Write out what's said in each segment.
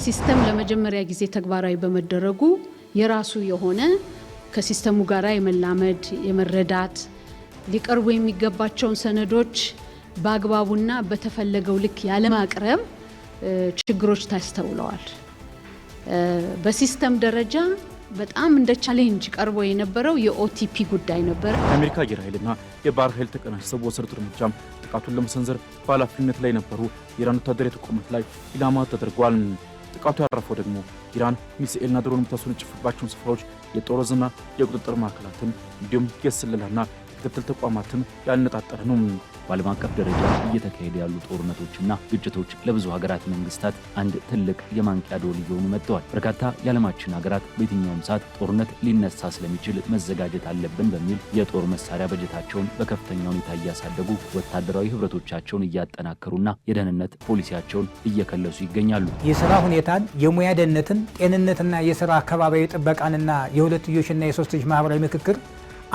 ሲስተም ለመጀመሪያ ጊዜ ተግባራዊ በመደረጉ የራሱ የሆነ ከሲስተሙ ጋር የመላመድ የመረዳት ሊቀርቡ የሚገባቸውን ሰነዶች በአግባቡና በተፈለገው ልክ ያለ ማቅረብ ችግሮች ታስተውለዋል። በሲስተም ደረጃ በጣም እንደ ቻሌንጅ ቀርቦ የነበረው የኦቲፒ ጉዳይ ነበር። የአሜሪካ አየር ኃይልና የባህር ኃይል ተቀናጅተው በወሰዱት እርምጃም ጥቃቱን ለመሰንዘር በኃላፊነት ላይ የነበሩ የኢራን ወታደራዊ ተቋማት ላይ ኢላማ ተደርጓል። ጥቃቱ ያረፈው ደግሞ ኢራን ሚሳኤልና ድሮን የምታስወነጭፍባቸውን ስፍራዎች የጦርና የቁጥጥር ማዕከላትን እንዲሁም የስለላና ክትትል ተቋማትን ያነጣጠረ ነው። በዓለም አቀፍ ደረጃ እየተካሄዱ ያሉ ጦርነቶችና ግጭቶች ለብዙ ሀገራት መንግስታት አንድ ትልቅ የማንቂያ ደወል እየሆኑ መጥተዋል። በርካታ የዓለማችን ሀገራት በየትኛውም ሰዓት ጦርነት ሊነሳ ስለሚችል መዘጋጀት አለብን በሚል የጦር መሳሪያ በጀታቸውን በከፍተኛ ሁኔታ እያሳደጉ ወታደራዊ ህብረቶቻቸውን እያጠናከሩና የደህንነት ፖሊሲያቸውን እየከለሱ ይገኛሉ። የሥራ ሁኔታን፣ የሙያ ደህንነትን፣ ጤንነትና የሥራ አካባቢያዊ ጥበቃንና የሁለትዮሽና የሶስትዮሽ ማህበራዊ ምክክር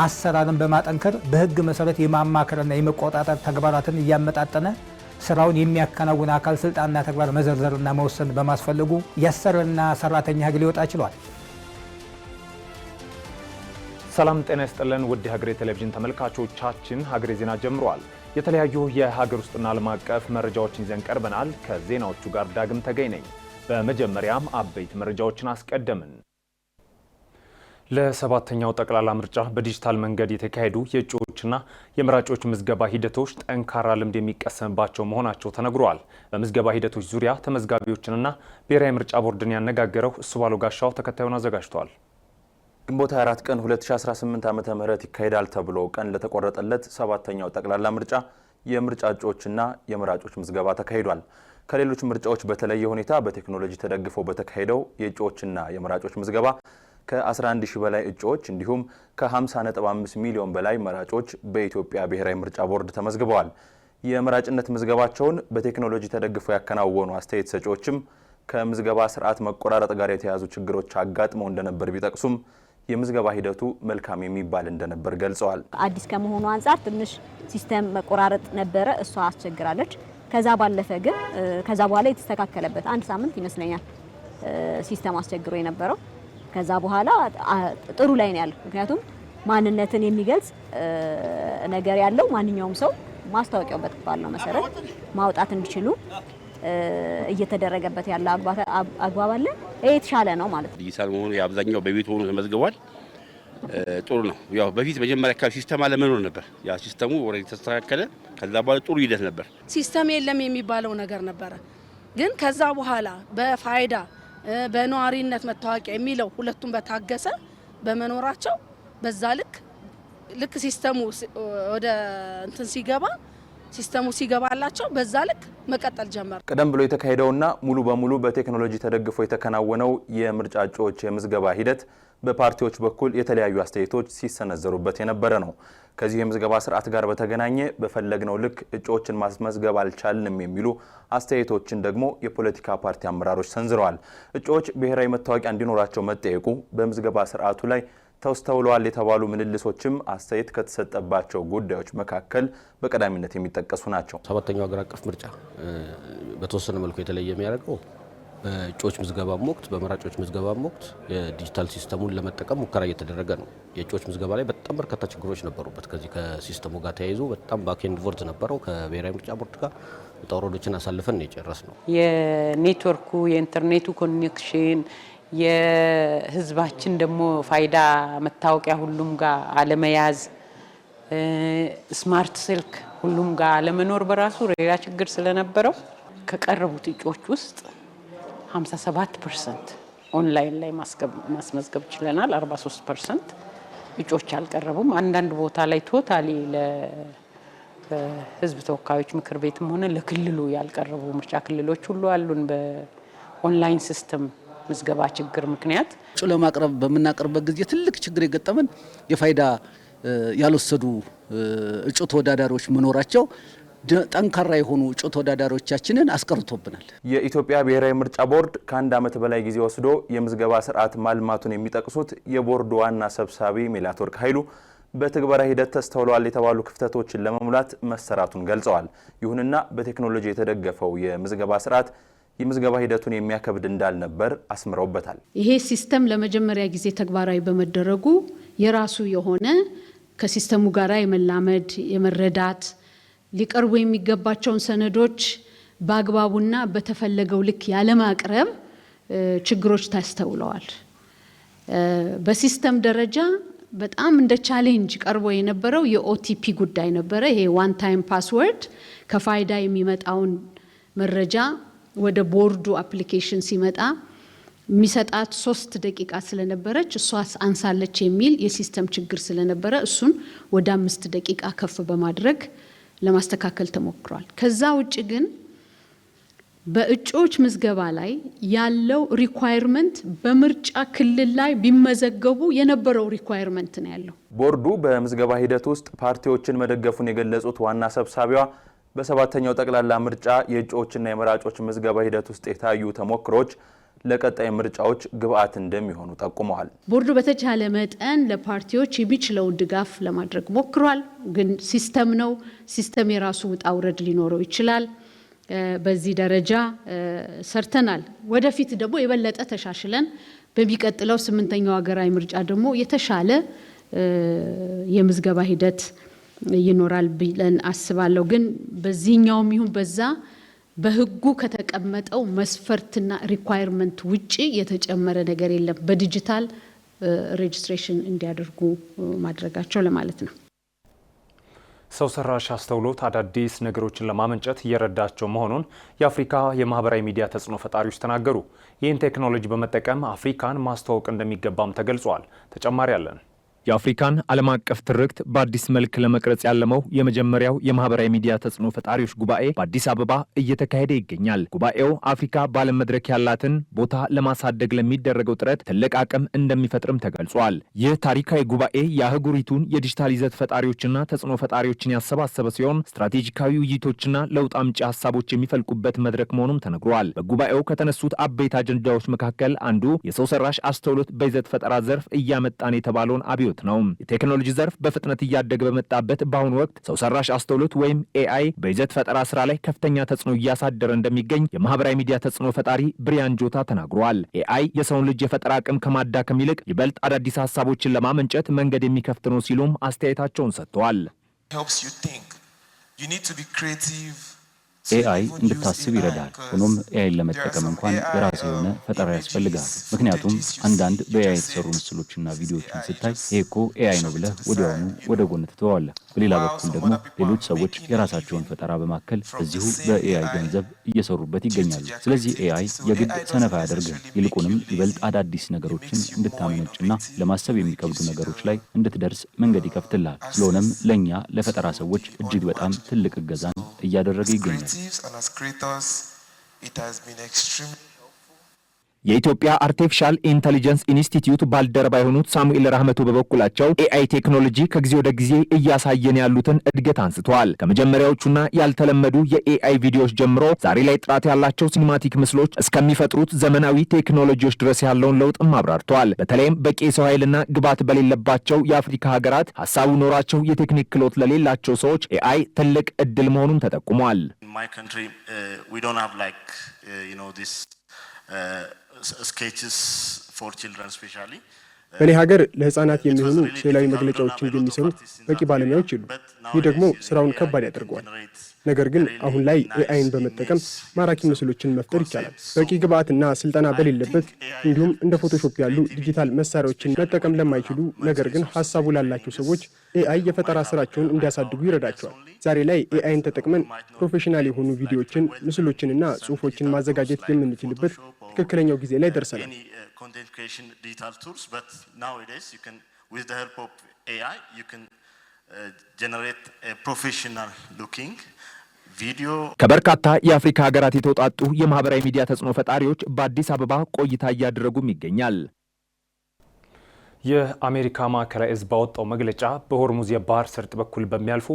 አሰራርን በማጠንከር በህግ መሰረት የማማከርና የመቆጣጠር ተግባራትን እያመጣጠነ ስራውን የሚያከናውን አካል ስልጣንና ተግባር መዘርዘርና መወሰን በማስፈለጉ የአሰሪና ሰራተኛ ህግ ሊወጣ ችሏል። ሰላም ጤና ይስጥልን ውድ ሀገሬ ቴሌቪዥን ተመልካቾቻችን፣ ሀገሬ ዜና ጀምሯል። የተለያዩ የሀገር ውስጥና ዓለም አቀፍ መረጃዎችን ይዘን ቀርበናል። ከዜናዎቹ ጋር ዳግም ተገኝ ነኝ። በመጀመሪያም አበይት መረጃዎችን አስቀደምን። ለሰባተኛው ጠቅላላ ምርጫ በዲጂታል መንገድ የተካሄዱ የእጩዎችና የመራጮች ምዝገባ ሂደቶች ጠንካራ ልምድ የሚቀሰምባቸው መሆናቸው ተነግሯል። በምዝገባ ሂደቶች ዙሪያ ተመዝጋቢዎችንና ብሔራዊ ምርጫ ቦርድን ያነጋገረው እሱባለው ጋሻው ተከታዩን አዘጋጅቷል። ግንቦት 24 ቀን 2018 ዓ.ም ይካሄዳል ተብሎ ቀን ለተቆረጠለት ሰባተኛው ጠቅላላ ምርጫ የምርጫ እጩዎችና የመራጮች ምዝገባ ተካሂዷል። ከሌሎች ምርጫዎች በተለየ ሁኔታ በቴክኖሎጂ ተደግፎ በተካሄደው የእጩዎችና የመራጮች ምዝገባ ከ11000 በላይ እጩዎች እንዲሁም ከ50.5 ሚሊዮን በላይ መራጮች በኢትዮጵያ ብሔራዊ ምርጫ ቦርድ ተመዝግበዋል። የመራጭነት ምዝገባቸውን በቴክኖሎጂ ተደግፈው ያከናወኑ አስተያየት ሰጪዎችም ከምዝገባ ስርዓት መቆራረጥ ጋር የተያዙ ችግሮች አጋጥመው እንደነበር ቢጠቅሱም የምዝገባ ሂደቱ መልካም የሚባል እንደነበር ገልጸዋል። አዲስ ከመሆኑ አንፃር ትንሽ ሲስተም መቆራረጥ ነበረ፣ እሷ አስቸግራለች። ከዛ ባለፈ ግን ከዛ በኋላ የተስተካከለበት አንድ ሳምንት ይመስለኛል ሲስተም አስቸግሮ የነበረው ከዛ በኋላ ጥሩ ላይ ነው ያለው። ምክንያቱም ማንነትን የሚገልጽ ነገር ያለው ማንኛውም ሰው ማስታወቂያው በተባለው መሰረት ማውጣት እንዲችሉ እየተደረገበት ያለ አግባብ አለ። ይሄ የተሻለ ነው ማለት ነው። ዲጂታል መሆኑ የአብዛኛው በቤት ሆኖ ተመዝግቧል። ጥሩ ነው። ያው በፊት መጀመሪያ አካባቢ ሲስተም አለመኖር ነበር። ያ ሲስተሙ ኦሬዲ ተስተካከለ። ከዛ በኋላ ጥሩ ሂደት ነበር። ሲስተም የለም የሚባለው ነገር ነበረ። ግን ከዛ በኋላ በፋይዳ በነዋሪነት መታወቂያ የሚለው ሁለቱም በታገሰ በመኖራቸው በዛ ልክ ሲስተሙ ወደ እንትን ሲስተሙ ሲገባላቸው በዛ ልክ መቀጠል ጀመረ። ቀደም ብሎ የተካሄደውና ሙሉ በሙሉ በቴክኖሎጂ ተደግፎ የተከናወነው የምርጫ እጩዎች የምዝገባ ሂደት በፓርቲዎች በኩል የተለያዩ አስተያየቶች ሲሰነዘሩበት የነበረ ነው። ከዚህ የምዝገባ ስርዓት ጋር በተገናኘ በፈለግነው ልክ እጩዎችን ማስመዝገብ አልቻልንም የሚሉ አስተያየቶችን ደግሞ የፖለቲካ ፓርቲ አመራሮች ሰንዝረዋል። እጩዎች ብሔራዊ መታወቂያ እንዲኖራቸው መጠየቁ በምዝገባ ስርዓቱ ላይ ተስተውለዋል የተባሉ ምልልሶችም አስተያየት ከተሰጠባቸው ጉዳዮች መካከል በቀዳሚነት የሚጠቀሱ ናቸው። ሰባተኛው ሀገር አቀፍ ምርጫ በተወሰነ መልኩ የተለየ የሚያደርገው በእጩዎች ምዝገባም ወቅት በመራጮች ምዝገባም ወቅት የዲጂታል ሲስተሙን ለመጠቀም ሙከራ እየተደረገ ነው። የእጩዎች ምዝገባ ላይ በጣም በርካታ ችግሮች ነበሩበት። ከዚህ ከሲስተሙ ጋር ተያይዞ በጣም ባክኤንድ ቮርድ ነበረው። ከብሔራዊ ምርጫ ቦርድ ጋር ውጣ ውረዶችን አሳልፈን ነው የጨረስነው። የኔትወርኩ የኢንተርኔቱ ኮኔክሽን የህዝባችን ደግሞ ፋይዳ መታወቂያ ሁሉም ጋር አለመያዝ፣ ስማርት ስልክ ሁሉም ጋር አለመኖር በራሱ ሌላ ችግር ስለነበረው ከቀረቡት እጩዎች ውስጥ 57% ኦንላይን ላይ ማስመዝገብ ችለናል። 43% እጩዎች አልቀረቡም። አንዳንድ ቦታ ላይ ቶታሊ ለህዝብ ተወካዮች ምክር ቤትም ሆነ ለክልሉ ያልቀረቡ ምርጫ ክልሎች ሁሉ አሉን። በኦንላይን ሲስተም ምዝገባ ችግር ምክንያት እጩ ለማቅረብ በመናቀርበት ጊዜ ትልቅ ችግር የገጠመን የፋይዳ ያልወሰዱ እጩ ተወዳዳሪዎች መኖራቸው ጠንካራ የሆኑ እጩ ተወዳዳሪዎቻችንን አስቀርቶብናል። የኢትዮጵያ ብሔራዊ ምርጫ ቦርድ ከአንድ ዓመት በላይ ጊዜ ወስዶ የምዝገባ ስርዓት ማልማቱን የሚጠቅሱት የቦርዱ ዋና ሰብሳቢ ሜላትወርቅ ኃይሉ በትግበራ ሂደት ተስተውለዋል የተባሉ ክፍተቶችን ለመሙላት መሰራቱን ገልጸዋል። ይሁንና በቴክኖሎጂ የተደገፈው የምዝገባ ስርዓት የምዝገባ ሂደቱን የሚያከብድ እንዳልነበር አስምረውበታል። ይሄ ሲስተም ለመጀመሪያ ጊዜ ተግባራዊ በመደረጉ የራሱ የሆነ ከሲስተሙ ጋር የመላመድ የመረዳት ሊቀርቡ የሚገባቸውን ሰነዶች በአግባቡና በተፈለገው ልክ ያለማቅረብ ችግሮች ታስተውለዋል። በሲስተም ደረጃ በጣም እንደ ቻሌንጅ ቀርቦ የነበረው የኦቲፒ ጉዳይ ነበረ። ይሄ ዋን ታይም ፓስወርድ ከፋይዳ የሚመጣውን መረጃ ወደ ቦርዱ አፕሊኬሽን ሲመጣ የሚሰጣት 3 ደቂቃ ስለነበረች እሷስ አንሳለች የሚል የሲስተም ችግር ስለነበረ እሱን ወደ 5 ደቂቃ ከፍ በማድረግ ለማስተካከል ተሞክሯል። ከዛ ውጭ ግን በእጩዎች ምዝገባ ላይ ያለው ሪኳየርመንት በምርጫ ክልል ላይ ቢመዘገቡ የነበረው ሪኳየርመንት ነው ያለው። ቦርዱ በምዝገባ ሂደት ውስጥ ፓርቲዎችን መደገፉን የገለጹት ዋና ሰብሳቢዋ በሰባተኛው ጠቅላላ ምርጫ የእጩዎችና የመራጮች ምዝገባ ሂደት ውስጥ የታዩ ተሞክሮች ለቀጣይ ምርጫዎች ግብአት እንደሚሆኑ ጠቁመዋል። ቦርዱ በተቻለ መጠን ለፓርቲዎች የሚችለውን ድጋፍ ለማድረግ ሞክሯል። ግን ሲስተም ነው። ሲስተም የራሱ ውጣ ውረድ ሊኖረው ይችላል። በዚህ ደረጃ ሰርተናል። ወደፊት ደግሞ የበለጠ ተሻሽለን በሚቀጥለው 8ኛው ሀገራዊ ምርጫ ደግሞ የተሻለ የምዝገባ ሂደት ይኖራል ብለን አስባለሁ። ግን በዚህኛውም ይሁን በዛ በህጉ ከተቀመጠው መስፈርትና ሪኳየርመንት ውጪ የተጨመረ ነገር የለም። በዲጂታል ሬጅስትሬሽን እንዲያደርጉ ማድረጋቸው ለማለት ነው። ሰው ሰራሽ አስተውሎት አዳዲስ ነገሮችን ለማመንጨት እየረዳቸው መሆኑን የአፍሪካ የማህበራዊ ሚዲያ ተጽዕኖ ፈጣሪዎች ተናገሩ። ይህን ቴክኖሎጂ በመጠቀም አፍሪካን ማስተዋወቅ እንደሚገባም ተገልጿል። ተጨማሪ አለን። የአፍሪካን ዓለም አቀፍ ትርክት በአዲስ መልክ ለመቅረጽ ያለመው የመጀመሪያው የማህበራዊ ሚዲያ ተጽዕኖ ፈጣሪዎች ጉባኤ በአዲስ አበባ እየተካሄደ ይገኛል። ጉባኤው አፍሪካ በዓለም መድረክ ያላትን ቦታ ለማሳደግ ለሚደረገው ጥረት ትልቅ አቅም እንደሚፈጥርም ተገልጿል። ይህ ታሪካዊ ጉባኤ የአህጉሪቱን የዲጂታል ይዘት ፈጣሪዎችና ተጽዕኖ ፈጣሪዎችን ያሰባሰበ ሲሆን ስትራቴጂካዊ ውይይቶችና ለውጥ አምጪ ሀሳቦች የሚፈልቁበት መድረክ መሆኑም ተነግሯል። በጉባኤው ከተነሱት አበይት አጀንዳዎች መካከል አንዱ የሰው ሰራሽ አስተውሎት በይዘት ፈጠራ ዘርፍ እያመጣን የተባለውን አብዮት ነው። የቴክኖሎጂ ዘርፍ በፍጥነት እያደገ በመጣበት በአሁኑ ወቅት ሰው ሰራሽ አስተውሎት ወይም ኤአይ በይዘት ፈጠራ ስራ ላይ ከፍተኛ ተጽዕኖ እያሳደረ እንደሚገኝ የማህበራዊ ሚዲያ ተጽዕኖ ፈጣሪ ብሪያን ጆታ ተናግሯል። ኤአይ የሰውን ልጅ የፈጠራ አቅም ከማዳከም ይልቅ ይበልጥ አዳዲስ ሀሳቦችን ለማመንጨት መንገድ የሚከፍት ነው ሲሉም አስተያየታቸውን ሰጥተዋል። ኤአይ እንድታስብ ይረዳል። ሆኖም ኤአይን ለመጠቀም እንኳን የራሱ የሆነ ፈጠራ ያስፈልጋል። ምክንያቱም አንዳንድ በኤአይ የተሰሩ ምስሎችና ቪዲዮዎችን ስታይ ይሄ እኮ ኤአይ ነው ብለህ ወዲያውኑ ወደ ጎን ትተዋለህ። በሌላ በኩል ደግሞ ሌሎች ሰዎች የራሳቸውን ፈጠራ በማከል እዚሁ በኤአይ ገንዘብ እየሰሩበት ይገኛሉ። ስለዚህ ኤአይ የግድ ሰነፍ አያደርግም። ይልቁንም ይበልጥ አዳዲስ ነገሮችን እንድታመነጭና ለማሰብ የሚከብዱ ነገሮች ላይ እንድትደርስ መንገድ ይከፍትልሃል። ስለሆነም ለእኛ ለፈጠራ ሰዎች እጅግ በጣም ትልቅ እገዛን እያደረገ ይገኛል። የኢትዮጵያ አርቲፊሻል ኢንተሊጀንስ ኢንስቲትዩት ባልደረባ የሆኑት ሳሙኤል ራህመቱ በበኩላቸው ኤአይ ቴክኖሎጂ ከጊዜ ወደ ጊዜ እያሳየን ያሉትን እድገት አንስተዋል። ከመጀመሪያዎቹና ያልተለመዱ የኤአይ ቪዲዮዎች ጀምሮ ዛሬ ላይ ጥራት ያላቸው ሲኒማቲክ ምስሎች እስከሚፈጥሩት ዘመናዊ ቴክኖሎጂዎች ድረስ ያለውን ለውጥም አብራርተዋል። በተለይም በቂ የሰው ኃይልና ግብዓት በሌለባቸው የአፍሪካ ሀገራት ሀሳቡ ኖራቸው የቴክኒክ ክህሎት ለሌላቸው ሰዎች ኤአይ ትልቅ እድል መሆኑን ተጠቁሟል። በእኔ ሀገር ለህፃናት የሚሆኑ ስዕላዊ መግለጫዎችን የሚሰሩ በቂ ባለሙያዎች የሉ። ይህ ደግሞ ስራውን ከባድ ያደርገዋል። ነገር ግን አሁን ላይ ኤአይን በመጠቀም ማራኪ ምስሎችን መፍጠር ይቻላል። በቂ ግብዓትና ስልጠና በሌለበት እንዲሁም እንደ ፎቶሾፕ ያሉ ዲጂታል መሳሪያዎችን መጠቀም ለማይችሉ ነገር ግን ሀሳቡ ላላቸው ሰዎች ኤአይ የፈጠራ ስራቸውን እንዲያሳድጉ ይረዳቸዋል። ዛሬ ላይ ኤአይን ተጠቅመን ፕሮፌሽናል የሆኑ ቪዲዮዎችን፣ ምስሎችንና ጽሁፎችን ማዘጋጀት የምንችልበት ትክክለኛው ጊዜ ላይ ደርሰናል። ከበርካታ የአፍሪካ ሀገራት የተውጣጡ የማህበራዊ ሚዲያ ተጽዕኖ ፈጣሪዎች በአዲስ አበባ ቆይታ እያደረጉም ይገኛል። የአሜሪካ ማዕከላዊ እዝ ባወጣው መግለጫ በሆርሙዝ የባህር ሰርጥ በኩል በሚያልፉ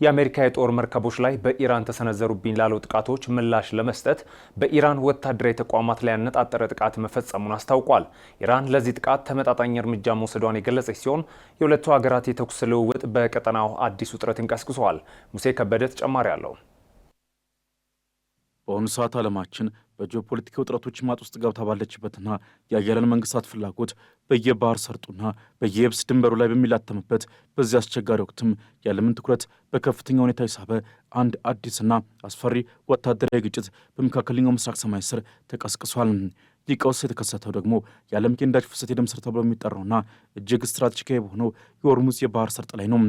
የአሜሪካ የጦር መርከቦች ላይ በኢራን ተሰነዘሩብኝ ላለው ጥቃቶች ምላሽ ለመስጠት በኢራን ወታደራዊ ተቋማት ላይ ያነጣጠረ ጥቃት መፈጸሙን አስታውቋል። ኢራን ለዚህ ጥቃት ተመጣጣኝ እርምጃ መውሰዷን የገለጸች ሲሆን የሁለቱ ሀገራት የተኩስ ልውውጥ በቀጠናው አዲስ ውጥረትን ቀስቅሷል። ሙሴ ከበደ ተጨማሪ አለው። በአሁኑ ሰዓት ዓለማችን በጂኦፖለቲካዊ ውጥረቶች ማጥ ውስጥ ገብታ ባለችበትና የአያሌን መንግስታት ፍላጎት በየባህር ሰርጡና በየብስ ድንበሩ ላይ በሚላተምበት በዚህ አስቸጋሪ ወቅትም የዓለምን ትኩረት በከፍተኛ ሁኔታ የሳበ አንድ አዲስና አስፈሪ ወታደራዊ ግጭት በመካከለኛው ምስራቅ ሰማይ ስር ተቀስቅሷል። ይህ ቀውስ የተከሰተው ደግሞ የዓለም የነዳጅ ፍሰት የደም ስር ተብሎ የሚጠራውና እጅግ ስትራቴጂካዊ በሆነው የሆርሙዝ የባህር ሰርጥ ላይ ነው።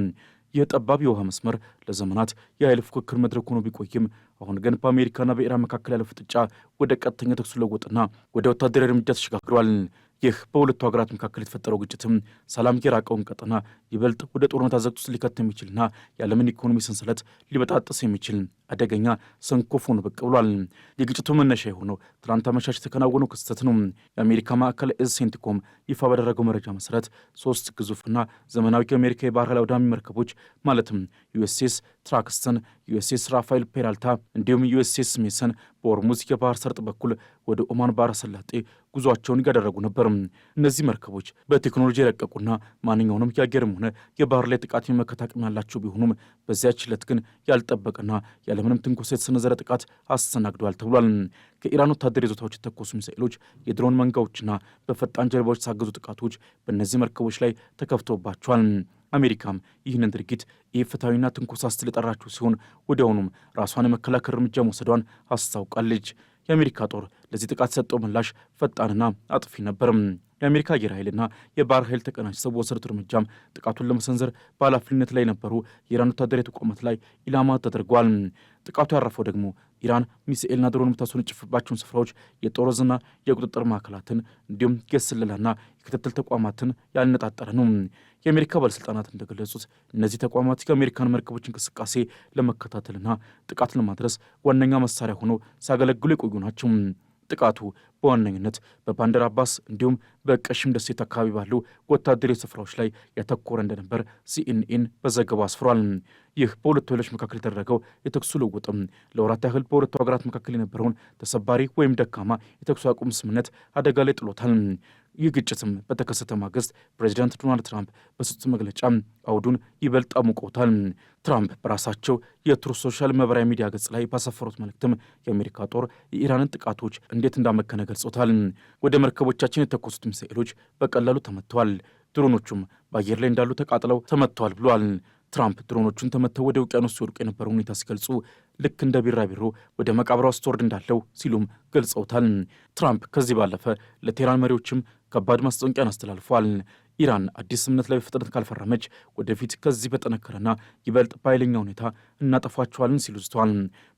ይህ ጠባብ የውሃ መስመር ለዘመናት የኃይል ፉክክር መድረክ ሆኖ ቢቆይም አሁን ግን በአሜሪካና በኢራን መካከል ያለው ፍጥጫ ወደ ቀጥተኛ ተኩስ ለውጥና ወደ ወታደራዊ እርምጃ ተሸጋግሯል። ይህ በሁለቱ ሀገራት መካከል የተፈጠረው ግጭትም ሰላም የራቀውን ቀጠና ይበልጥ ወደ ጦርነት አዘቅት ውስጥ ሊከት የሚችልና የዓለምን ኢኮኖሚ ሰንሰለት ሊበጣጥስ የሚችል አደገኛ ሰንኮፍ ሆኖ ብቅ ብሏል። የግጭቱ መነሻ የሆነው ትናንት አመሻሽ የተከናወነው ክስተት ነው። የአሜሪካ ማዕከል እዝ ሴንቲኮም ይፋ ባደረገው መረጃ መሰረት 3 ግዙፍና ዘመናዊ የአሜሪካ የባህር ኃይል አውዳሚ መርከቦች ማለትም ዩኤስኤስ ትራክስተን፣ ዩኤስኤስ ራፋኤል ፔራልታ እንዲሁም ዩኤስኤስ ሜሰን በሆርሙዝ የባህር ሰርጥ በኩል ወደ ኦማን ባህረ ሰላጤ ጉዟቸውን እያደረጉ ነበር። እነዚህ መርከቦች በቴክኖሎጂ የረቀቁና ማንኛውንም የአየርም ሆነ የባህር ላይ ጥቃት የመመከት አቅም ያላቸው ቢሆኑም በዚያች ዕለት ግን ያልጠበቀና ያለምንም ትንኮሳ የተሰነዘረ ጥቃት አስተናግደዋል ተብሏል። ከኢራን ወታደራዊ ይዞታዎች የተተኮሱ ሚሳኤሎች፣ የድሮን መንጋዎችና በፈጣን ጀልባዎች የታገዙ ጥቃቶች በእነዚህ መርከቦች ላይ ተከፍቶባቸዋል። አሜሪካም ይህንን ድርጊት ኢፍትሐዊና ትንኮሳ ስትል የጠራችው ሲሆን ወዲያውኑም ራሷን የመከላከል እርምጃ መውሰዷን አስታውቃለች። የአሜሪካ ጦር ለዚህ ጥቃት የሰጠው ምላሽ ፈጣንና አጥፊ ነበር። የአሜሪካ አየር ኃይልና የባህር ኃይል ተቀናጅተው በወሰዱት እርምጃም ጥቃቱን ለመሰንዘር በኃላፊነት ላይ የነበሩ የኢራን ወታደራዊ ተቋማት ላይ ኢላማ ተደርጓል። ጥቃቱ ያረፈው ደግሞ ኢራን ሚሳኤልና ድሮን የምታስወነጭፍባቸውን ስፍራዎች፣ የጦር ዕዝና የቁጥጥር ማዕከላትን እንዲሁም የስለላና የክትትል ተቋማትን ያነጣጠረ ነው። የአሜሪካ ባለሥልጣናት እንደገለጹት እነዚህ ተቋማት የአሜሪካን መርከቦች እንቅስቃሴ ለመከታተልና ጥቃት ለማድረስ ዋነኛ መሳሪያ ሆነው ሲያገለግሉ የቆዩ ናቸው። ጥቃቱ በዋነኝነት በባንደር አባስ እንዲሁም በቀሽም ደሴት አካባቢ ባሉ ወታደራዊ ስፍራዎች ላይ ያተኮረ እንደነበር ሲኤንኤን በዘገባው አስፍሯል። ይህ በሁለቱ ኃይሎች መካከል የተደረገው የተኩስ ልውውጥም ለወራት ያህል በሁለቱ ሀገራት መካከል የነበረውን ተሰባሪ ወይም ደካማ የተኩስ አቁም ስምምነት አደጋ ላይ ጥሎታል። ይህ ግጭትም በተከሰተ ማግስት ፕሬዚዳንት ዶናልድ ትራምፕ በሰጡት መግለጫ አውዱን ይበልጥ አሙቀውታል። ትራምፕ በራሳቸው የትሩዝ ሶሻል ማህበራዊ ሚዲያ ገጽ ላይ ባሰፈሩት መልእክትም የአሜሪካ ጦር የኢራንን ጥቃቶች እንዴት እንዳመከነ ገልጾታል። ወደ መርከቦቻችን የተኮሱት ሚሳኤሎች በቀላሉ ተመትተዋል፣ ድሮኖቹም በአየር ላይ እንዳሉ ተቃጥለው ተመትተዋል ብለዋል። ትራምፕ ድሮኖቹን ተመተው ወደ ውቅያኖስ ሲወድቁ የነበረው ሁኔታ ሲገልጹ ልክ እንደ ቢራቢሮ ወደ መቃብሯ ስትወርድ እንዳለው ሲሉም ገልጸውታል። ትራምፕ ከዚህ ባለፈ ለቴህራን መሪዎችም ከባድ ማስጠንቀቂያን አስተላልፏል። ኢራን አዲስ ስምምነት ላይ በፍጥነት ካልፈረመች ወደፊት ከዚህ በጠነከረና ይበልጥ በኃይለኛ ሁኔታ እናጠፏቸዋለን ሲሉ ዝተዋል።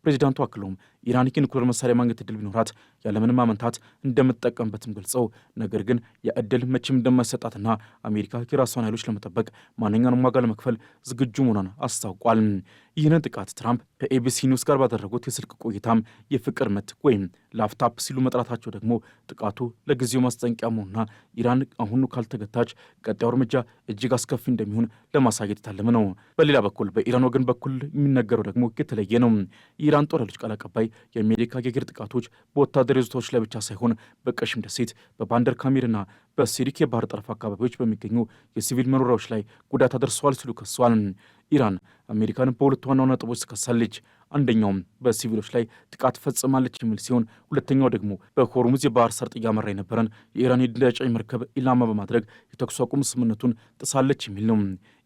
ፕሬዚዳንቱ አክለውም ኢራን የኒውክሌር መሳሪያ ማግኘት ዕድል ቢኖራት ያለምንም አመንታት እንደምትጠቀምበትም ገልጸው ነገር ግን የዕድል መቼም እንደማይሰጣትና አሜሪካ የራሷን ኃይሎች ለመጠበቅ ማንኛውንም ዋጋ ለመክፈል ዝግጁ መሆኗን አስታውቋል። ይህንን ጥቃት ትራምፕ ከኤቢሲ ኒውስ ጋር ባደረጉት የስልክ ቆይታም የፍቅር ምት ወይም ላፍታፕ ሲሉ መጥራታቸው ደግሞ ጥቃቱ ለጊዜው ማስጠንቀቂያ መሆኑና ኢራን አሁኑ ካልተገታች ቀጣዩ እርምጃ እጅግ አስከፊ እንደሚሆን ለማሳየት የታለመ ነው። በሌላ በኩል በኢራን ወገን በኩል የሚነገረው ደግሞ የተለየ ነው። የኢራን ጦር ኃይሎች ቃል አቀባይ የአሜሪካ የአየር ጥቃቶች በወታደራዊ ይዞታዎች ላይ ብቻ ሳይሆን በቀሽም ደሴት፣ በባንደር ካሚርና በሲሪክ የባህር ጠረፍ አካባቢዎች በሚገኙ የሲቪል መኖሪያዎች ላይ ጉዳት አደርሰዋል ሲሉ ከሰዋል። ኢራን አሜሪካን በሁለቱ ዋና ነጥቦች ትከሳለች። አንደኛውም በሲቪሎች ላይ ጥቃት ፈጽማለች የሚል ሲሆን ሁለተኛው ደግሞ በሆርሙዝ የባህር ሰርጥ እያመራ የነበረን የኢራን የነዳጅ ጫኝ መርከብ ኢላማ በማድረግ የተኩስ አቁም ስምምነቱን ጥሳለች የሚል ነው።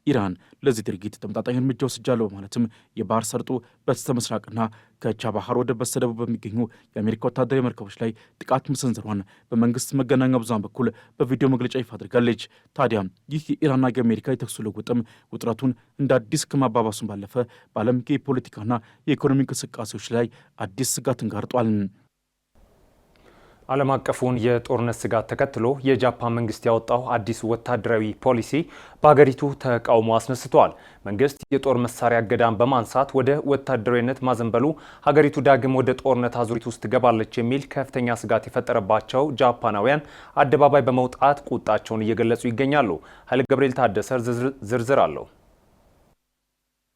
ኢራን ለዚህ ድርጊት ተመጣጣኝ እርምጃ ወስጃለሁ በማለትም የባህር ሰርጡ በስተ ምስራቅና ከቻባሃር ወደብ በስተደቡብ በሚገኙ የአሜሪካ ወታደራዊ መርከቦች ላይ ጥቃት መሰንዘሯን በመንግስት መገናኛ ብዙሃን በኩል በቪዲዮ መግለጫ ይፋ አድርጋለች። ታዲያ ይህ የኢራንና የአሜሪካ የተኩስ ልውውጥም ውጥረቱን እንደ አዲስ ከማባባሱን ባለፈ በዓለም የፖለቲካና የኢኮኖሚ እንቅስቃሴዎች ላይ አዲስ ስጋትን ጋርጧል። ዓለም አቀፉን የጦርነት ስጋት ተከትሎ የጃፓን መንግስት ያወጣው አዲስ ወታደራዊ ፖሊሲ በሀገሪቱ ተቃውሞ አስነስተዋል። መንግስት የጦር መሳሪያ እገዳን በማንሳት ወደ ወታደራዊነት ማዘንበሉ ሀገሪቱ ዳግም ወደ ጦርነት አዙሪት ውስጥ ትገባለች የሚል ከፍተኛ ስጋት የፈጠረባቸው ጃፓናውያን አደባባይ በመውጣት ቁጣቸውን እየገለጹ ይገኛሉ። ኃይለ ገብርኤል ታደሰ ዝርዝር አለው።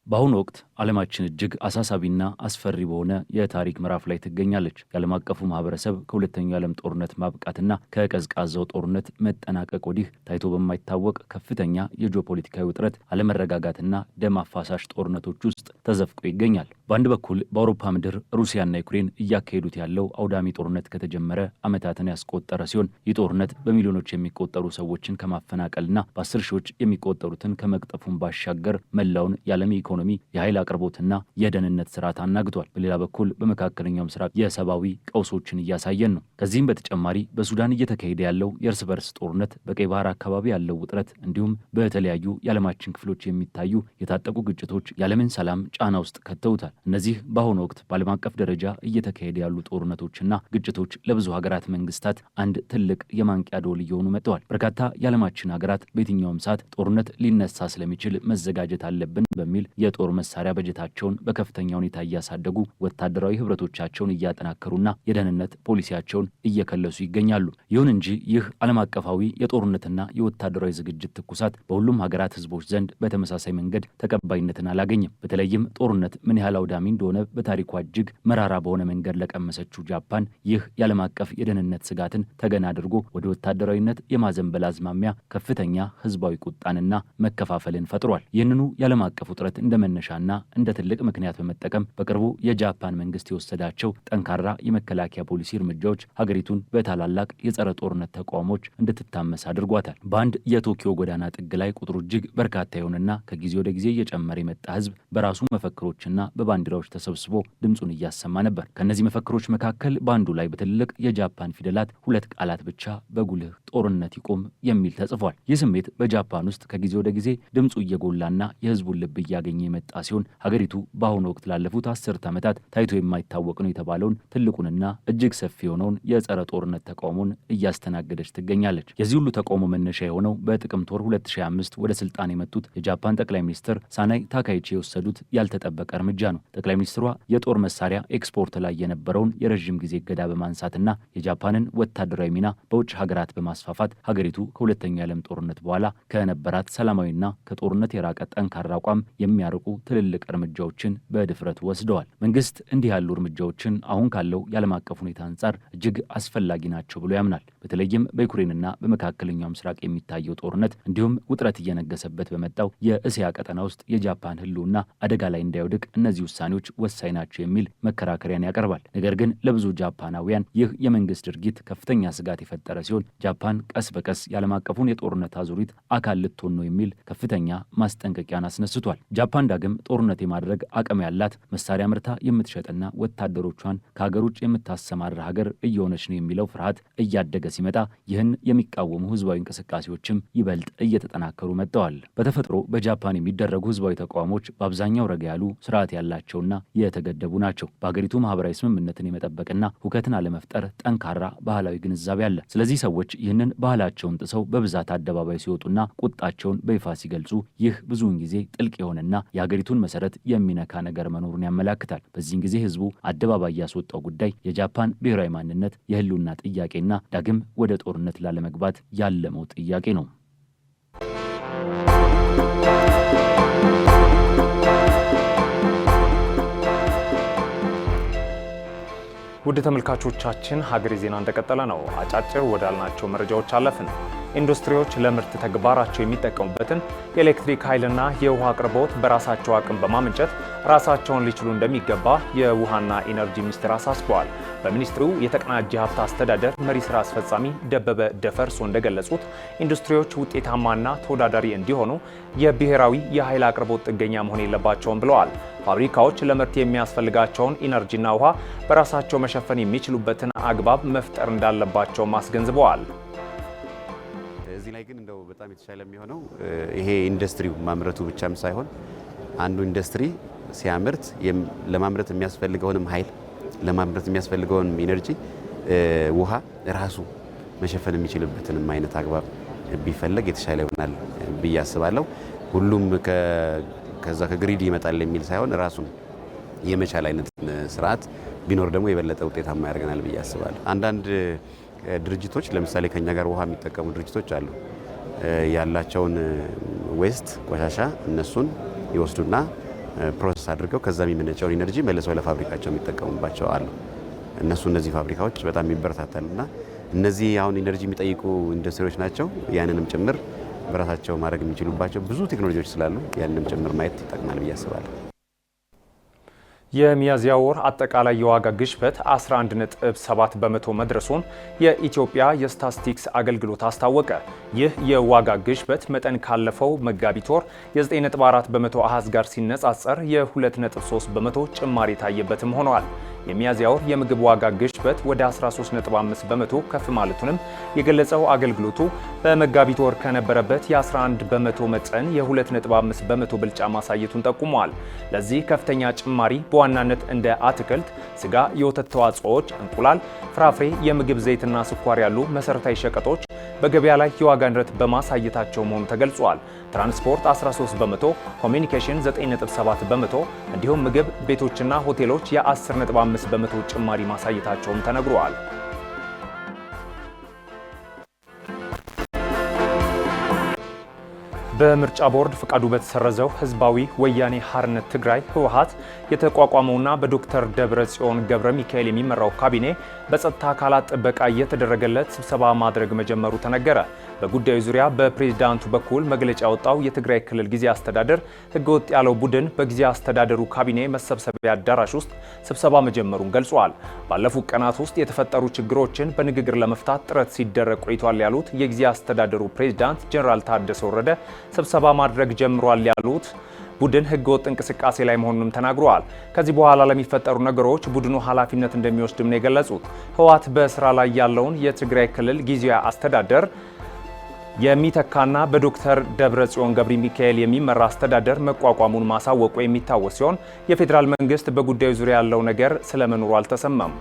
በአሁኑ ወቅት ዓለማችን እጅግ አሳሳቢና አስፈሪ በሆነ የታሪክ ምዕራፍ ላይ ትገኛለች። የዓለም አቀፉ ማህበረሰብ ከሁለተኛው የዓለም ጦርነት ማብቃትና ከቀዝቃዛው ጦርነት መጠናቀቅ ወዲህ ታይቶ በማይታወቅ ከፍተኛ የጂኦፖለቲካዊ ውጥረት፣ አለመረጋጋትና ደም አፋሳሽ ጦርነቶች ውስጥ ተዘፍቆ ይገኛል። በአንድ በኩል በአውሮፓ ምድር ሩሲያና ዩክሬን እያካሄዱት ያለው አውዳሚ ጦርነት ከተጀመረ ዓመታትን ያስቆጠረ ሲሆን ይህ ጦርነት በሚሊዮኖች የሚቆጠሩ ሰዎችን ከማፈናቀልና በ10 ሺዎች የሚቆጠሩትን ከመቅጠፉን ባሻገር መላውን የዓለም ኢኮኖሚ፣ የኃይል አቅርቦትና የደህንነት ስርዓት አናግቷል። በሌላ በኩል በመካከለኛው ምስራቅ የሰብአዊ ቀውሶችን እያሳየን ነው። ከዚህም በተጨማሪ በሱዳን እየተካሄደ ያለው የእርስ በርስ ጦርነት፣ በቀይ ባህር አካባቢ ያለው ውጥረት እንዲሁም በተለያዩ የዓለማችን ክፍሎች የሚታዩ የታጠቁ ግጭቶች የዓለምን ሰላም ጫና ውስጥ ከተውታል። እነዚህ በአሁኑ ወቅት በዓለም አቀፍ ደረጃ እየተካሄደ ያሉ ጦርነቶችና ግጭቶች ለብዙ ሀገራት መንግስታት አንድ ትልቅ የማንቂያ ደወል እየሆኑ መጥተዋል። በርካታ የዓለማችን ሀገራት በየትኛውም ሰዓት ጦርነት ሊነሳ ስለሚችል መዘጋጀት አለብን በሚል የጦር መሳሪያ በጀታቸውን በከፍተኛ ሁኔታ እያሳደጉ ወታደራዊ ህብረቶቻቸውን እያጠናከሩና የደህንነት ፖሊሲያቸውን እየከለሱ ይገኛሉ። ይሁን እንጂ ይህ ዓለም አቀፋዊ የጦርነትና የወታደራዊ ዝግጅት ትኩሳት በሁሉም ሀገራት ህዝቦች ዘንድ በተመሳሳይ መንገድ ተቀባይነትን አላገኘም። በተለይም ጦርነት ምን ያህል አውዳሚ እንደሆነ በታሪኳ እጅግ መራራ በሆነ መንገድ ለቀመሰችው ጃፓን ይህ የዓለም አቀፍ የደህንነት ስጋትን ተገን አድርጎ ወደ ወታደራዊነት የማዘንበል አዝማሚያ ከፍተኛ ህዝባዊ ቁጣንና መከፋፈልን ፈጥሯል። ይህንኑ የዓለም አቀፍ ውጥረት እንደ መነሻና እንደ ትልቅ ምክንያት በመጠቀም በቅርቡ የጃፓን መንግስት የወሰዳቸው ጠንካራ የመከላከያ ፖሊሲ እርምጃዎች ሀገሪቱን በታላላቅ የጸረ ጦርነት ተቋሞች እንድትታመስ አድርጓታል። በአንድ የቶኪዮ ጎዳና ጥግ ላይ ቁጥሩ እጅግ በርካታ የሆነና ከጊዜ ወደ ጊዜ እየጨመረ የመጣ ህዝብ በራሱ መፈክሮችና በባንዲራዎች ተሰብስቦ ድምፁን እያሰማ ነበር። ከነዚህ መፈክሮች መካከል በአንዱ ላይ በትልቅ የጃፓን ፊደላት 2 ቃላት ብቻ በጉልህ ጦርነት ይቆም የሚል ተጽፏል። ይህ ስሜት በጃፓን ውስጥ ከጊዜ ወደ ጊዜ ድምፁ እየጎላና የህዝቡን ልብ እያገኘ የመጣ ሲሆን ሀገሪቱ በአሁኑ ወቅት ላለፉት 10 ዓመታት ታይቶ የማይታወቅ ነው የተባለውን ትልቁንና እጅግ ሰፊ የሆነውን የጸረ ጦርነት ተቃውሞን እያስተናገደች ትገኛለች። የዚህ ሁሉ ተቃውሞ መነሻ የሆነው በጥቅምት ወር 2025 ወደ ስልጣን የመጡት የጃፓን ጠቅላይ ሚኒስትር ሳናይ ታካይቺ የወሰዱት ያልተጠበቀ እርምጃ ነው። ጠቅላይ ሚኒስትሯ የጦር መሳሪያ ኤክስፖርት ላይ የነበረውን የረዥም ጊዜ እገዳ በማንሳትና የጃፓንን ወታደራዊ ሚና በውጭ ሀገራት በማስፋፋት ሀገሪቱ ከሁለተኛው የዓለም ጦርነት በኋላ ከነበራት ሰላማዊና ከጦርነት የራቀ ጠንካራ አቋም የሚያርቁ ትልልቅ እርምጃዎችን በድፍረት ወስደዋል። መንግስት እንዲህ ያሉ እርምጃዎችን አሁን ካለው የዓለም አቀፍ ሁኔታ አንጻር እጅግ አስፈላጊ ናቸው ብሎ ያምናል። በተለይም በዩክሬንና በመካከለኛው ምስራቅ የሚታየው ጦርነት እንዲሁም ውጥረት እየነገሰበት በመጣው የእስያ ቀጠና ውስጥ የጃፓን ህልውና አደጋ ላይ እንዳይወድቅ እነዚህ ውሳኔዎች ወሳኝ ናቸው የሚል መከራከሪያን ያቀርባል። ነገር ግን ለብዙ ጃፓናውያን ይህ የመንግስት ድርጊት ከፍተኛ ስጋት የፈጠረ ሲሆን ጃፓን ቀስ በቀስ የዓለም አቀፉን የጦርነት አዙሪት አካል ልትሆን ነው የሚል ከፍተኛ ማስጠንቀቂያን አስነስቷል። ጃፓን ዳግም ጦርነት የማድረግ አቅም ያላት መሳሪያ ምርታ የምትሸጥና ወታደሮቿን ከሀገር ውጭ የምታሰማራ ሀገር እየሆነች ነው የሚለው ፍርሃት እያደገ ሲመጣ ይህን የሚቃወሙ ህዝባዊ እንቅስቃሴዎችም ይበልጥ እየተጠናከሩ መጥተዋል። በተፈጥሮ በጃፓን የሚደረጉ ህዝባዊ ተቃውሞች በአብዛኛው ረጋ ያሉ ስርዓት ያላቸውና የተገደቡ ናቸው። በሀገሪቱ ማህበራዊ ስምምነትን የመጠበቅና ሁከትን አለመፍጠር ጠንካራ ባህላዊ ግንዛቤ አለ። ስለዚህ ሰዎች ይህንን ባህላቸውን ጥሰው በብዛት አደባባይ ሲወጡና ቁጣቸውን በይፋ ሲገልጹ ይህ ብዙውን ጊዜ ጥልቅ የሆነና የሀገሪቱን መሰረት የሚነካ ነገር መኖሩን ያመላክታል። በዚህን ጊዜ ህዝቡ አደባባይ ያስወጣው ጉዳይ የጃፓን ብሔራዊ ማንነት፣ የህልውና ጥያቄና ዳግም ወደ ጦርነት ላለመግባት ያለመው ጥያቄ ነው። ውድ ተመልካቾቻችን ሀገሬ ዜና እንደቀጠለ ነው። አጫጭር ወዳልናቸው መረጃዎች አለፍን። ኢንዱስትሪዎች ለምርት ተግባራቸው የሚጠቀሙበትን የኤሌክትሪክ ኃይልና የውሃ አቅርቦት በራሳቸው አቅም በማመንጨት ራሳቸውን ሊችሉ እንደሚገባ የውሃና ኢነርጂ ሚኒስቴር አሳስበዋል። በሚኒስትሩ የተቀናጀ ሀብት አስተዳደር መሪ ስራ አስፈጻሚ ደበበ ደፈርሶ እንደገለጹት ኢንዱስትሪዎች ውጤታማና ተወዳዳሪ እንዲሆኑ የብሔራዊ የኃይል አቅርቦት ጥገኛ መሆን የለባቸውም ብለዋል። ፋብሪካዎች ለምርት የሚያስፈልጋቸውን ኢነርጂና ውሃ በራሳቸው መሸፈን የሚችሉበትን አግባብ መፍጠር እንዳለባቸውም አስገንዝበዋል። እዚህ ላይ ግን እንደው በጣም የተሻለ የሚሆነው ይሄ ኢንዱስትሪው ማምረቱ ብቻም ሳይሆን አንዱ ኢንዱስትሪ ሲያመርት ለማምረት የሚያስፈልገውንም ኃይል ለማምረት የሚያስፈልገውን ኢነርጂ ውሃ ራሱ መሸፈን የሚችልበትንም አይነት አግባብ ቢፈለግ የተሻለ ይሆናል ብዬ አስባለሁ። ሁሉም ከዛ ከግሪድ ይመጣል የሚል ሳይሆን ራሱን የመቻል አይነት ስርዓት ቢኖር ደግሞ የበለጠ ውጤታማ ያደርገናል ብዬ አስባለሁ። አንዳንድ ድርጅቶች ለምሳሌ ከኛ ጋር ውሃ የሚጠቀሙ ድርጅቶች አሉ። ያላቸውን ዌስት ቆሻሻ እነሱን ይወስዱና ፕሮሰስ አድርገው ከዛ የሚመነጨውን ኢነርጂ መልሰው ለፋብሪካቸው የሚጠቀሙባቸው አሉ። እነዚህ ፋብሪካዎች በጣም ይበረታታሉና እነዚህ አሁን ኢነርጂ የሚጠይቁ ኢንዱስትሪዎች ናቸው። ያንንም ጭምር በራሳቸው ማድረግ የሚችሉባቸው ብዙ ቴክኖሎጂዎች ስላሉ ያንንም ጭምር ማየት ይጠቅማል ብዬ አስባለሁ። የሚያዝያ ወር አጠቃላይ የዋጋ ግሽበት 11.7 በመቶ መድረሱን የኢትዮጵያ የስታቲስቲክስ አገልግሎት አስታወቀ። ይህ የዋጋ ግሽበት መጠን ካለፈው መጋቢት ወር የ9.4 በመቶ አሃዝ ጋር ሲነጻጸር የ2.3 በመቶ ጭማሪ ታየበትም ሆኗል። የሚያዝያ ወር የምግብ ዋጋ ግሽበት ወደ 13.5 በመቶ ከፍ ማለቱንም የገለጸው አገልግሎቱ በመጋቢት ወር ከነበረበት የ11 በመቶ መጠን የ2.5 በመቶ ብልጫ ማሳየቱን ጠቁሟል። ለዚህ ከፍተኛ ጭማሪ በዋናነት እንደ አትክልት፣ ስጋ፣ የወተት ተዋጽኦዎች፣ እንቁላል፣ ፍራፍሬ፣ የምግብ ዘይትና ስኳር ያሉ መሰረታዊ ሸቀጦች በገበያ ላይ የዋጋ ንረት በማሳየታቸው መሆኑ ተገልጿል። ትራንስፖርት 13 በመቶ፣ ኮሚኒኬሽን 9.7 በመቶ እንዲሁም ምግብ ቤቶችና ሆቴሎች የ10.5 በመቶ ጭማሪ ማሳየታቸውም ተነግሯል። በምርጫ ቦርድ ፍቃዱ በተሰረዘው ህዝባዊ ወያኔ ሓርነት ትግራይ ህወሓት የተቋቋመውና በዶክተር ደብረጽዮን ገብረ ሚካኤል የሚመራው ካቢኔ በጸጥታ አካላት ጥበቃ እየተደረገለት ስብሰባ ማድረግ መጀመሩ ተነገረ። በጉዳዩ ዙሪያ በፕሬዝዳንቱ በኩል መግለጫ ያወጣው የትግራይ ክልል ጊዜያዊ አስተዳደር ህገወጥ ያለው ቡድን በጊዜያዊ አስተዳደሩ ካቢኔ መሰብሰቢያ አዳራሽ ውስጥ ስብሰባ መጀመሩን ገልጿል። ባለፉት ቀናት ውስጥ የተፈጠሩ ችግሮችን በንግግር ለመፍታት ጥረት ሲደረግ ቆይቷል ያሉት የጊዜያዊ አስተዳደሩ ፕሬዝዳንት ጀነራል ታደሰ ወረደ ስብሰባ ማድረግ ጀምሯል ያሉት ቡድን ህገወጥ እንቅስቃሴ ላይ መሆኑንም ተናግረዋል። ከዚህ በኋላ ለሚፈጠሩ ነገሮች ቡድኑ ኃላፊነት እንደሚወስድም ነው የገለጹት። ህወሓት በስራ ላይ ያለውን የትግራይ ክልል ጊዜያዊ አስተዳደር የሚተካና በዶክተር ደብረጽዮን ገብረ ሚካኤል የሚመራ አስተዳደር መቋቋሙን ማሳወቁ የሚታወስ ሲሆን የፌዴራል መንግስት በጉዳዩ ዙሪያ ያለው ነገር ስለመኖሩ አልተሰማም።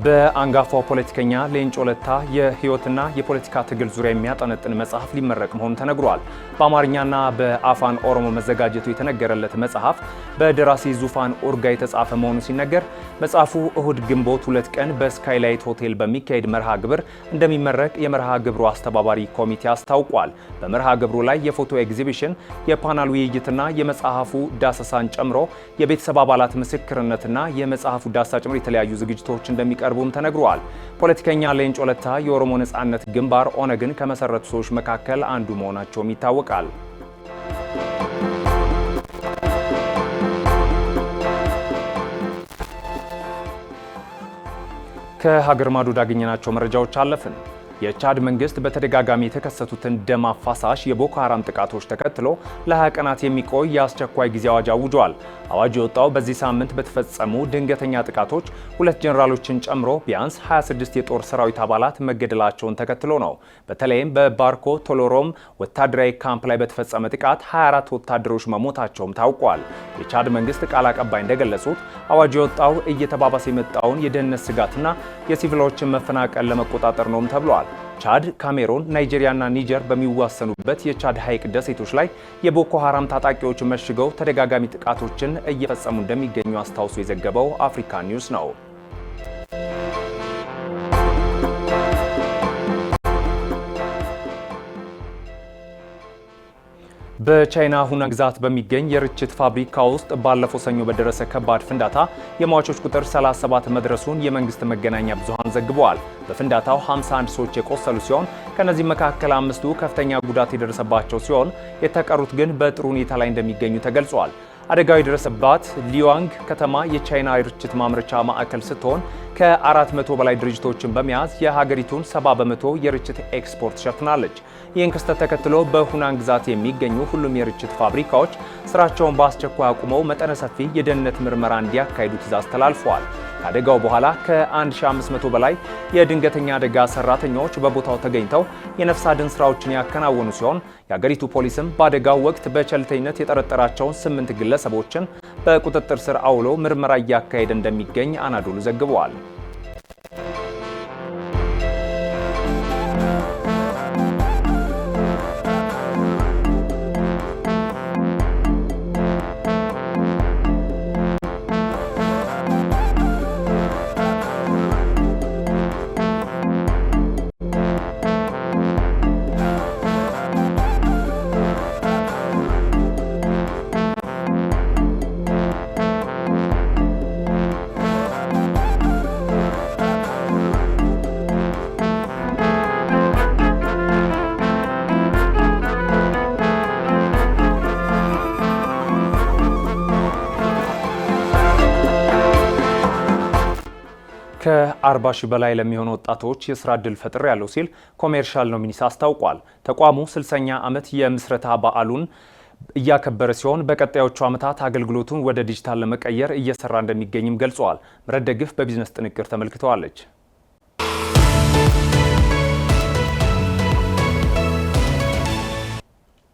በአንጋፋው ፖለቲከኛ ሌንጮ ለታ የህይወትና የፖለቲካ ትግል ዙሪያ የሚያጠነጥን መጽሐፍ ሊመረቅ መሆኑ ተነግሯል። በአማርኛና በአፋን ኦሮሞ መዘጋጀቱ የተነገረለት መጽሐፍ በደራሲ ዙፋን ኡርጋ የተጻፈ መሆኑ ሲነገር መጽሐፉ እሁድ ግንቦት 2 ቀን በስካይላይት ሆቴል በሚካሄድ መርሃ ግብር እንደሚመረቅ የመርሃ ግብሩ አስተባባሪ ኮሚቴ አስታውቋል። በመርሃ ግብሩ ላይ የፎቶ ኤግዚቢሽን፣ የፓናል ውይይትና የመጽሐፉ ዳሰሳን ጨምሮ የቤተሰብ አባላት ምስክርነትና የመጽሐፉ ዳሰሳ ጨምሮ የተለያዩ ዝግጅቶች እንደሚቀርቡም ተነግሯል። ፖለቲከኛ ሌንጮ ለታ የኦሮሞ ነጻነት ግንባር ኦነግን ከመሰረቱ ሰዎች መካከል አንዱ መሆናቸውም ይታወቃል። ከሀገር ማዶ ያገኘናቸው መረጃዎች አለፍን። የቻድ መንግስት በተደጋጋሚ የተከሰቱትን ደም አፋሳሽ የቦኮ ሐራም ጥቃቶች ተከትሎ ለ20 ቀናት የሚቆይ የአስቸኳይ ጊዜ አዋጅ አውጇል። አዋጁ የወጣው በዚህ ሳምንት በተፈጸሙ ድንገተኛ ጥቃቶች 2 ጀነራሎችን ጨምሮ ቢያንስ 26 የጦር ሰራዊት አባላት መገደላቸውን ተከትሎ ነው። በተለይም በባርኮ ቶሎሮም ወታደራዊ ካምፕ ላይ በተፈጸመ ጥቃት 24 ወታደሮች መሞታቸውም ታውቋል። የቻድ መንግስት ቃል አቀባይ እንደገለጹት አዋጁ የወጣው እየተባባሰ የመጣውን የደህንነት ስጋትና የሲቪሎችን መፈናቀል ለመቆጣጠር ነውም ተብሏል። ቻድ፣ ካሜሮን፣ ናይጄሪያና ኒጀር በሚዋሰኑበት የቻድ ሐይቅ ደሴቶች ላይ የቦኮ ሐራም ታጣቂዎች መሽገው ተደጋጋሚ ጥቃቶችን እየፈጸሙ እንደሚገኙ አስታውሶ የዘገበው አፍሪካ ኒውስ ነው። በቻይና ሁናን ግዛት በሚገኝ የርችት ፋብሪካ ውስጥ ባለፈው ሰኞ በደረሰ ከባድ ፍንዳታ የሟቾች ቁጥር 37 መድረሱን የመንግስት መገናኛ ብዙሃን ዘግበዋል። በፍንዳታው 51 ሰዎች የቆሰሉ ሲሆን ከነዚህ መካከል 5ቱ ከፍተኛ ጉዳት የደረሰባቸው ሲሆን የተቀሩት ግን በጥሩ ሁኔታ ላይ እንደሚገኙ ተገልጿል። አደጋው የደረሰባት ሊዋንግ ከተማ የቻይና የርችት ማምረቻ ማዕከል ስትሆን ከ400 በላይ ድርጅቶችን በመያዝ የሀገሪቱን 70 በመቶ የርችት ኤክስፖርት ሸፍናለች። ይህን ክስተት ተከትሎ በሁናን ግዛት የሚገኙ ሁሉም የርችት ፋብሪካዎች ስራቸውን በአስቸኳይ አቁመው መጠነ ሰፊ የደህንነት ምርመራ እንዲያካሂዱ ትዕዛዝ ተላልፈዋል። ከአደጋው በኋላ ከ1500 በላይ የድንገተኛ አደጋ ሰራተኞች በቦታው ተገኝተው የነፍስ አድን ስራዎችን ያከናወኑ ሲሆን የሀገሪቱ ፖሊስም በአደጋው ወቅት በቸልተኝነት የጠረጠራቸውን 8 ግለሰቦችን በቁጥጥር ስር አውሎ ምርመራ እያካሄደ እንደሚገኝ አናዶሉ ዘግበዋል። ከ40 ሺህ በላይ ለሚሆኑ ወጣቶች የስራ ዕድል ፈጥር ያለው ሲል ኮሜርሻል ኖሚኒስ አስታውቋል። ተቋሙ 60ኛ ዓመት የምስረታ በዓሉን እያከበረ ሲሆን በቀጣዮቹ ዓመታት አገልግሎቱን ወደ ዲጂታል ለመቀየር እየሰራ እንደሚገኝም ገልጸዋል። ምረት ደግፍ በቢዝነስ ጥንቅር ተመልክተዋለች።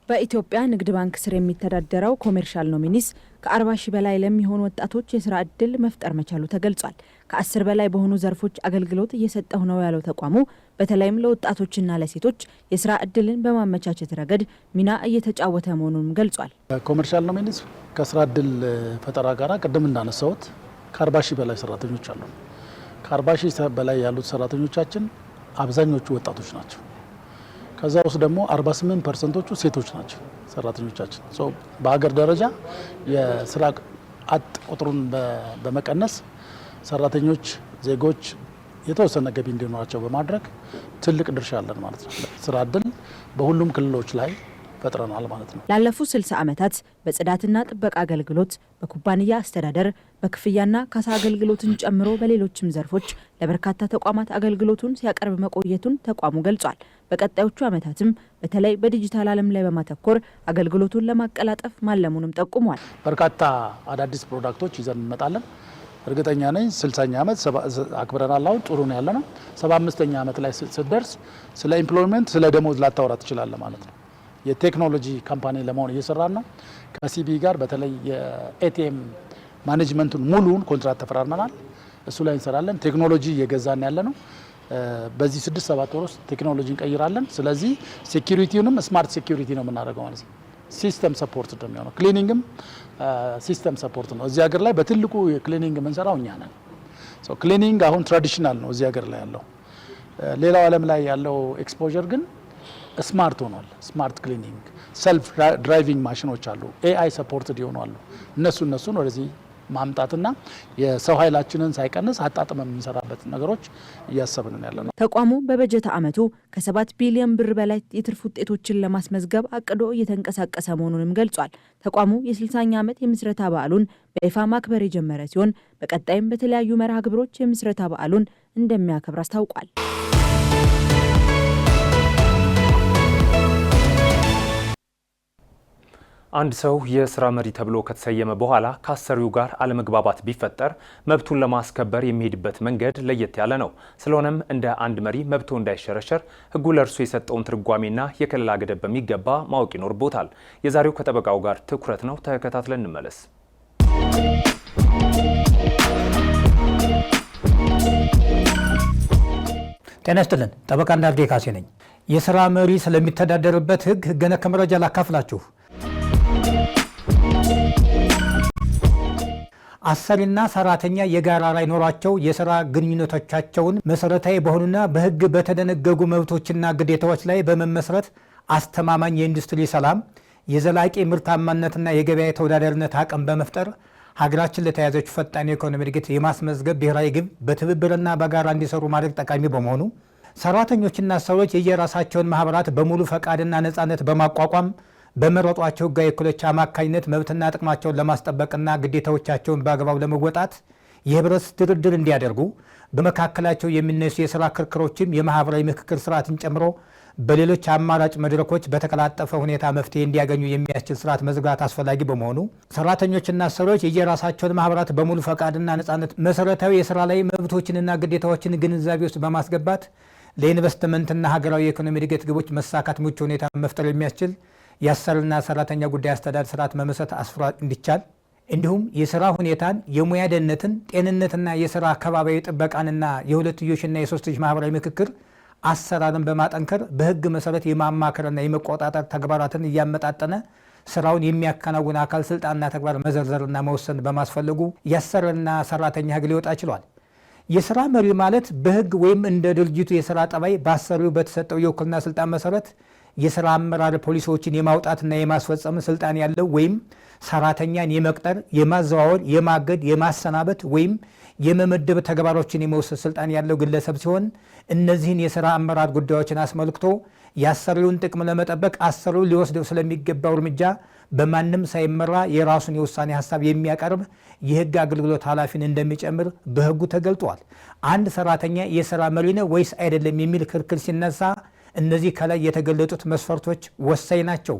በኢትዮጵያ ንግድ ባንክ ስር የሚተዳደረው ኮሜርሻል ኖሚኒስ ከ40 ሺህ በላይ ለሚሆኑ ወጣቶች የስራ ዕድል መፍጠር መቻሉ ተገልጿል። ከ10 በላይ በሆኑ ዘርፎች አገልግሎት እየሰጠው ነው ያለው ተቋሙ በተለይም ለወጣቶችና ለሴቶች የስራ ዕድልን በማመቻቸት ረገድ ሚና እየተጫወተ መሆኑንም ገልጿል። ኮሜርሻል ኖሚኒስ ከስራ ዕድል ፈጠራ ጋር ቅድም እንዳነሳሁት ከ40 ሺህ በላይ ሰራተኞች አሉ። ከ40 ሺህ በላይ ያሉት ሰራተኞቻችን አብዛኞቹ ወጣቶች ናቸው። ከዛ ውስጥ ደግሞ 48% ሴቶች ናቸው ሰራተኞቻችን። በሀገር ደረጃ የስራ አጥ ቁጥሩን በመቀነስ ሰራተኞች ዜጎች የተወሰነ ገቢ እንዲኖራቸው በማድረግ ትልቅ ድርሻ አለን ማለት ነው። ስራ ዕድል በሁሉም ክልሎች ላይ ፈጥረናል ማለት ነው። ላለፉት 60 ዓመታት በጽዳትና ጥበቃ አገልግሎት፣ በኩባንያ አስተዳደር፣ በክፍያና ካሳ አገልግሎትን ጨምሮ በሌሎችም ዘርፎች ለበርካታ ተቋማት አገልግሎቱን ሲያቀርብ መቆየቱን ተቋሙ ገልጿል። በቀጣዮቹ ዓመታትም በተለይ በዲጂታል ዓለም ላይ በማተኮር አገልግሎቱን ለማቀላጠፍ ማለሙንም ጠቁሟል። በርካታ አዳዲስ ፕሮዳክቶች ይዘን እንመጣለን። እርግጠኛ ነኝ 60ኛ ዓመት አክብረናል። አሁን ጥሩ ነው ያለነው። 75ኛ ዓመት ላይ ስትደርስ ስለ ኢምፕሎይመንት ስለ ደሞዝ ላታወራ ትችላለህ ማለት ነው። የቴክኖሎጂ ካምፓኒ ለመሆን እየሰራን ነው። ከሲቢ ጋር በተለይ የኤቲኤም ማኔጅመንቱን ሙሉውን ኮንትራት ተፈራርመናል። እሱ ላይ እንሰራለን። ቴክኖሎጂ እየገዛን ያለ ነው። በዚህ 6-7 ወር ውስጥ ቴክኖሎጂ እንቀይራለን። ስለዚህ ሴኩሪቲውንም ስማርት ሴኩሪቲ ነው የምናደርገው ማለት ነው። ሲስተም ሰፖርት ነው የሚሆነው። ክሊኒንግም ሲስተም ሰፖርት ነው። እዚህ ሀገር ላይ በትልቁ የክሊኒንግ የምንሰራው እኛ ነን። ክሊኒንግ አሁን ትራዲሽናል ነው እዚህ ሀገር ላይ ያለው። ሌላው ዓለም ላይ ያለው ኤክስፖዠር ግን ስማርት ሆኗል። ስማርት ክሊኒንግ፣ ሰልፍ ድራይቪንግ ማሽኖች አሉ፣ ኤአይ ሰፖርትድ ይሆኑ አሉ። እነሱን ወደዚህ ማምጣትና የሰው ኃይላችንን ሳይቀንስ አጣጥመን የምንሰራበት ነገሮች እያሰብን ያለ ነው። ተቋሙ በበጀት ዓመቱ ከ7 ቢሊዮን ብር በላይ የትርፍ ውጤቶችን ለማስመዝገብ አቅዶ እየተንቀሳቀሰ መሆኑንም ገልጿል። ተቋሙ የ60ኛ ዓመት የምስረታ በዓሉን በይፋ ማክበር የጀመረ ሲሆን በቀጣይም በተለያዩ መርሃ ግብሮች የምስረታ በዓሉን እንደሚያከብር አስታውቋል። አንድ ሰው የስራ መሪ ተብሎ ከተሰየመ በኋላ ከአሰሪው ጋር አለመግባባት ቢፈጠር መብቱን ለማስከበር የሚሄድበት መንገድ ለየት ያለ ነው። ስለሆነም እንደ አንድ መሪ መብቱ እንዳይሸረሸር ሕጉ ለእርሱ የሰጠውን ትርጓሜና የከለላ ገደብ በሚገባ ማወቅ ይኖርቦታል። የዛሬው ከጠበቃው ጋር ትኩረት ነው። ተከታትለን እንመለስ። ጤና ይስጥልን። ጠበቃ እንዳርጌ ካሴ ነኝ። የስራ መሪ ስለሚተዳደርበት ሕግ ነክ መረጃ ላካፍላችሁ። አሰሪና ሰራተኛ የጋራ ላይ ኖሯቸው የስራ ግንኙነቶቻቸውን መሰረታዊ በሆኑና በህግ በተደነገጉ መብቶችና ግዴታዎች ላይ በመመስረት አስተማማኝ የኢንዱስትሪ ሰላም፣ የዘላቂ ምርታማነትና የገበያ ተወዳዳሪነት አቅም በመፍጠር ሀገራችን ለተያዘችው ፈጣን የኢኮኖሚ እድገት የማስመዝገብ ብሔራዊ ግብ በትብብርና በጋራ እንዲሰሩ ማድረግ ጠቃሚ በመሆኑ ሰራተኞችና አሰሪዎች የየራሳቸውን ማህበራት በሙሉ ፈቃድና ነፃነት በማቋቋም በመረጧቸው ህጋዊ እኩሎች አማካኝነት መብትና ጥቅማቸውን ለማስጠበቅና ግዴታዎቻቸውን በአግባቡ ለመወጣት የህብረት ድርድር እንዲያደርጉ በመካከላቸው የሚነሱ የስራ ክርክሮችም የማህበራዊ ምክክር ስርዓትን ጨምሮ በሌሎች አማራጭ መድረኮች በተቀላጠፈ ሁኔታ መፍትሄ እንዲያገኙ የሚያስችል ስርዓት መዝጋት አስፈላጊ በመሆኑ ሰራተኞችና አሰሪዎች የየራሳቸውን ማህበራት በሙሉ ፈቃድና ነፃነት መሰረታዊ የስራ ላይ መብቶችንና ግዴታዎችን ግንዛቤ ውስጥ በማስገባት ለኢንቨስትመንትና ሀገራዊ የኢኮኖሚ እድገት ግቦች መሳካት ምቹ ሁኔታ መፍጠር የሚያስችል የአሰሪና ሰራተኛ ጉዳይ አስተዳደር ስርዓት መመስረት አስፍራ እንዲቻል እንዲሁም የስራ ሁኔታን፣ የሙያ ደህንነትን፣ ጤንነትና የስራ አካባቢያዊ ጥበቃንና የሁለትዮሽና የሶስትዮሽ ማህበራዊ ምክክር አሰራርን በማጠንከር በህግ መሰረት የማማከርና የመቆጣጠር ተግባራትን እያመጣጠነ ስራውን የሚያከናውን አካል ስልጣንና ተግባር መዘርዘርና መወሰን በማስፈለጉ የአሰሪና ሰራተኛ ህግ ሊወጣ ችሏል። የስራ መሪ ማለት በህግ ወይም እንደ ድርጅቱ የስራ ጠባይ በአሰሪው በተሰጠው የውክልና ስልጣን መሰረት የስራ አመራር ፖሊሲዎችን የማውጣትና የማስፈጸም ስልጣን ያለው ወይም ሰራተኛን የመቅጠር፣ የማዘዋወር፣ የማገድ፣ የማሰናበት ወይም የመመደብ ተግባሮችን የመውሰድ ስልጣን ያለው ግለሰብ ሲሆን እነዚህን የስራ አመራር ጉዳዮችን አስመልክቶ የአሰሪውን ጥቅም ለመጠበቅ አሰሪው ሊወስደው ስለሚገባው እርምጃ በማንም ሳይመራ የራሱን የውሳኔ ሀሳብ የሚያቀርብ የህግ አገልግሎት ኃላፊን እንደሚጨምር በህጉ ተገልጧል። አንድ ሰራተኛ የስራ መሪ ነው ወይስ አይደለም የሚል ክርክር ሲነሳ እነዚህ ከላይ የተገለጡት መስፈርቶች ወሳኝ ናቸው።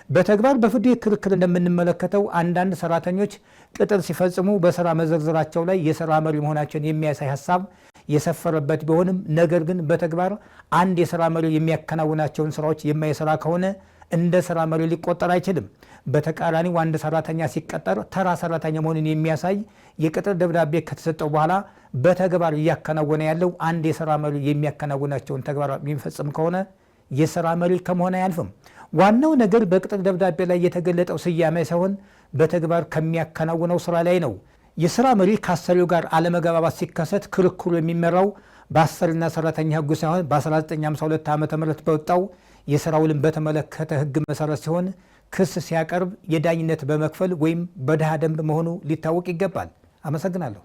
በተግባር በፍርድ ቤት ክርክር እንደምንመለከተው አንዳንድ ሰራተኞች ቅጥር ሲፈጽሙ በስራ መዘርዝራቸው ላይ የስራ መሪ መሆናቸውን የሚያሳይ ሀሳብ የሰፈረበት ቢሆንም ነገር ግን በተግባር አንድ የስራ መሪ የሚያከናውናቸውን ስራዎች የማይሰራ ከሆነ እንደ ስራ መሪ ሊቆጠር አይችልም። በተቃራኒው አንድ ሰራተኛ ሲቀጠር ተራ ሰራተኛ መሆኑን የሚያሳይ የቅጥር ደብዳቤ ከተሰጠው በኋላ በተግባር እያከናወነ ያለው አንድ የስራ መሪ የሚያከናውናቸውን ተግባር የሚፈጽም ከሆነ የስራ መሪ ከመሆን አያልፍም። ዋናው ነገር በቅጥር ደብዳቤ ላይ የተገለጠው ስያሜ ሳይሆን በተግባር ከሚያከናውነው ስራ ላይ ነው። የስራ መሪ ከአሰሪው ጋር አለመግባባት ሲከሰት ክርክሩ የሚመራው በአሰሪና ሰራተኛ ህጉ ሳይሆን በ1952 ዓ.ም በወጣው የስራ ውልን በተመለከተ ህግ መሰረት ሲሆን ክስ ሲያቀርብ የዳኝነት በመክፈል ወይም በድሃ ደንብ መሆኑ ሊታወቅ ይገባል። አመሰግናለሁ።